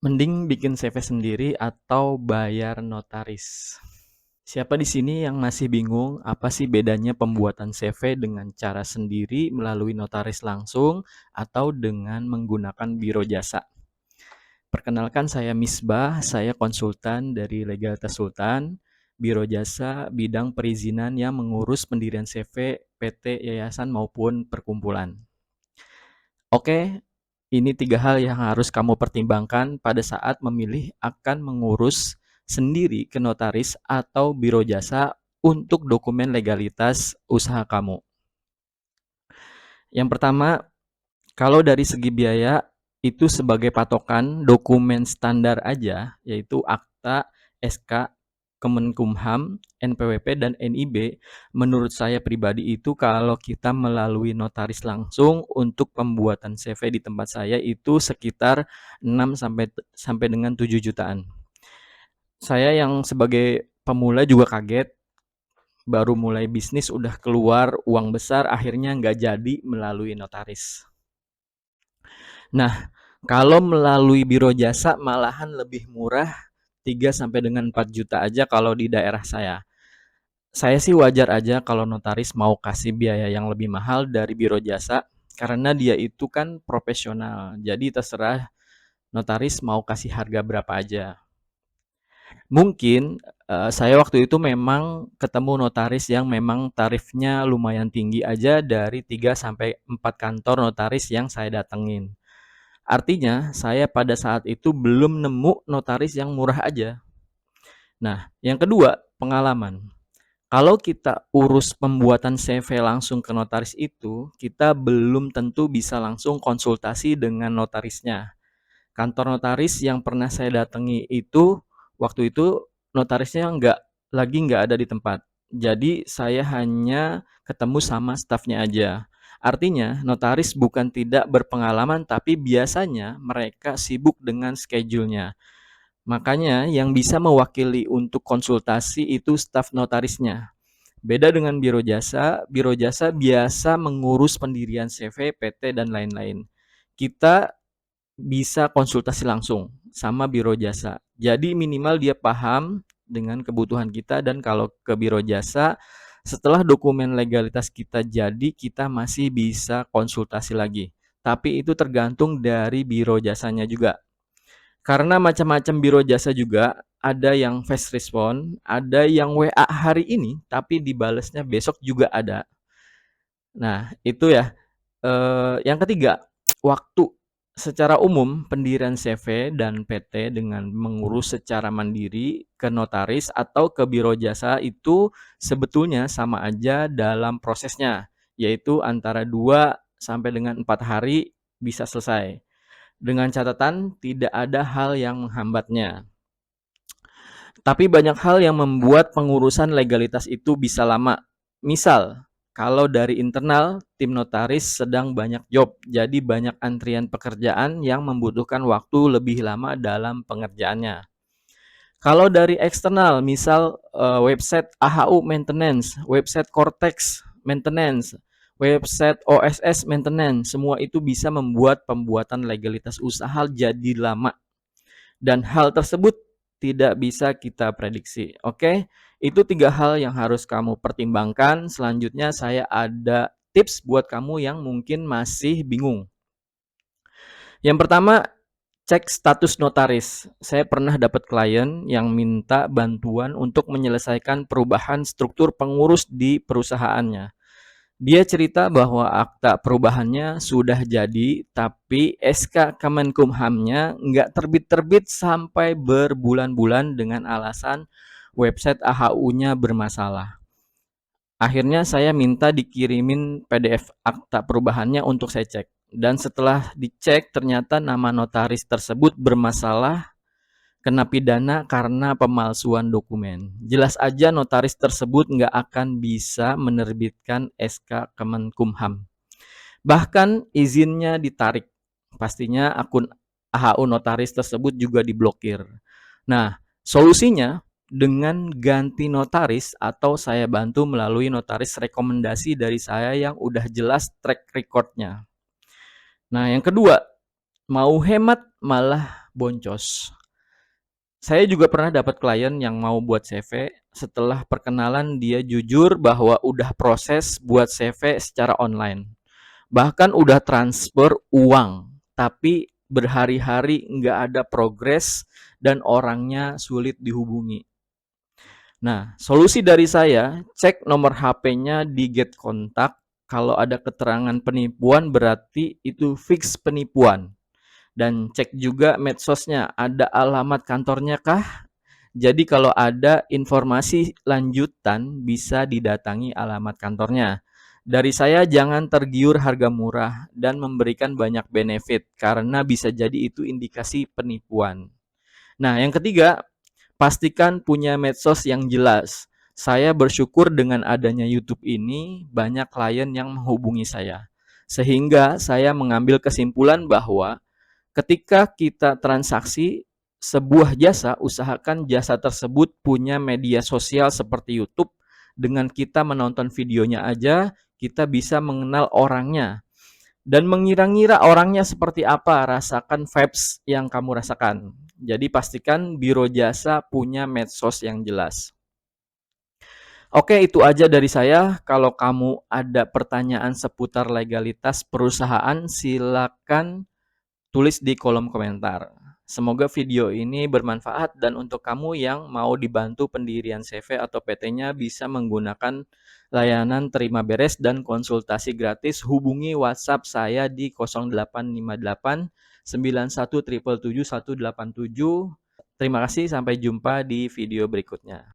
Mending bikin CV sendiri atau bayar notaris? Siapa di sini yang masih bingung apa sih bedanya pembuatan CV dengan cara sendiri melalui notaris langsung atau dengan menggunakan biro jasa? Perkenalkan saya Misbah, saya konsultan dari Legalitas Sultan, biro jasa bidang perizinan yang mengurus pendirian CV, PT, yayasan maupun perkumpulan. Oke, ini 3 hal yang harus kamu pertimbangkan pada saat memilih akan mengurus sendiri ke notaris atau biro jasa untuk dokumen legalitas usaha kamu. Yang pertama, kalau dari segi biaya, itu sebagai patokan dokumen standar aja, yaitu akta, SK, Kemenkumham, NPWP, dan NIB, menurut saya pribadi itu kalau kita melalui notaris langsung untuk pembuatan CV di tempat saya itu sekitar 6 sampai dengan 7 jutaan. Saya yang sebagai pemula juga kaget, baru mulai bisnis udah keluar uang besar, akhirnya nggak jadi melalui notaris. Nah, kalau melalui biro jasa malahan lebih murah 3 sampai dengan 4 juta aja kalau di daerah saya. Saya sih wajar aja kalau notaris mau kasih biaya yang lebih mahal dari biro jasa karena dia itu kan profesional. Jadi terserah notaris mau kasih harga berapa aja. Mungkin saya waktu itu memang ketemu notaris yang memang tarifnya lumayan tinggi aja dari 3 sampai 4 kantor notaris yang saya datengin. Artinya, saya pada saat itu belum nemu notaris yang murah aja. Nah, yang kedua, pengalaman. Kalau kita urus pembuatan CV langsung ke notaris itu, kita belum tentu bisa langsung konsultasi dengan notarisnya. Kantor notaris yang pernah saya datangi itu, waktu itu notarisnya nggak ada di tempat. Jadi saya hanya ketemu sama stafnya aja. Artinya, notaris bukan tidak berpengalaman, tapi biasanya mereka sibuk dengan schedule-nya. Makanya yang bisa mewakili untuk konsultasi itu staf notarisnya. Beda dengan biro jasa biasa mengurus pendirian CV, PT, dan lain-lain. Kita bisa konsultasi langsung sama biro jasa. Jadi minimal dia paham dengan kebutuhan kita, dan kalau ke biro jasa setelah dokumen legalitas kita jadi, kita masih bisa konsultasi lagi. Tapi itu tergantung dari biro jasanya juga. Karena macam-macam biro jasa juga, ada yang fast respon, ada yang WA hari ini tapi dibalesnya besok juga ada. Nah, itu ya. Yang ketiga, waktu. Secara umum, pendirian CV dan PT dengan mengurus secara mandiri ke notaris atau ke biro jasa itu sebetulnya sama aja dalam prosesnya, yaitu antara 2 sampai dengan 4 hari bisa selesai. Dengan catatan tidak ada hal yang menghambatnya. Tapi banyak hal yang membuat pengurusan legalitas itu bisa lama. Misal, kalau dari internal, tim notaris sedang banyak job, jadi banyak antrian pekerjaan yang membutuhkan waktu lebih lama dalam pengerjaannya. Kalau dari eksternal, misal website AHU maintenance, website Cortex maintenance, website OSS maintenance, semua itu bisa membuat pembuatan legalitas usaha jadi lama. Dan hal tersebut tidak bisa kita prediksi. Oke, itu 3 hal yang harus kamu pertimbangkan. Selanjutnya saya ada tips buat kamu yang mungkin masih bingung. Yang pertama, cek status notaris. Saya pernah dapat klien yang minta bantuan untuk menyelesaikan perubahan struktur pengurus di perusahaannya. Dia cerita bahwa akta perubahannya sudah jadi, tapi SK Kemenkumhamnya nggak terbit-terbit sampai berbulan-bulan dengan alasan website AHU-nya bermasalah. Akhirnya saya minta dikirimin PDF akta perubahannya untuk saya cek. Dan setelah dicek, ternyata nama notaris tersebut bermasalah, kena pidana karena pemalsuan dokumen. Jelas aja notaris tersebut nggak akan bisa menerbitkan SK Kemenkumham. Bahkan izinnya ditarik. Pastinya akun AHU notaris tersebut juga diblokir. Nah, solusinya dengan ganti notaris atau saya bantu melalui notaris rekomendasi dari saya yang udah jelas track recordnya. Nah, yang kedua, mau hemat malah boncos. Saya juga pernah dapat klien yang mau buat CV, setelah perkenalan dia jujur bahwa udah proses buat CV secara online. Bahkan udah transfer uang, tapi berhari-hari nggak ada progres dan orangnya sulit dihubungi. Nah, solusi dari saya, cek nomor HP-nya di get kontak. Kalau ada keterangan penipuan berarti itu fix penipuan. Dan cek juga medsosnya, ada alamat kantornya kah? Jadi kalau ada informasi lanjutan bisa didatangi alamat kantornya. Dari saya jangan tergiur harga murah dan memberikan banyak benefit karena bisa jadi itu indikasi penipuan. Nah, yang ketiga, pastikan punya medsos yang jelas. Saya bersyukur dengan adanya YouTube ini banyak klien yang menghubungi saya. Sehingga saya mengambil kesimpulan bahwa ketika kita transaksi sebuah jasa, usahakan jasa tersebut punya media sosial seperti YouTube. Dengan kita menonton videonya aja, kita bisa mengenal orangnya. Dan mengira-ngira orangnya seperti apa, rasakan vibes yang kamu rasakan. Jadi pastikan biro jasa punya medsos yang jelas. Oke, itu aja dari saya. Kalau kamu ada pertanyaan seputar legalitas perusahaan, silakan tulis di kolom komentar. Semoga video ini bermanfaat dan untuk kamu yang mau dibantu pendirian CV atau PT-nya bisa menggunakan layanan terima beres dan konsultasi gratis, hubungi WhatsApp saya di 0858 91 777 187. Terima kasih, sampai jumpa di video berikutnya.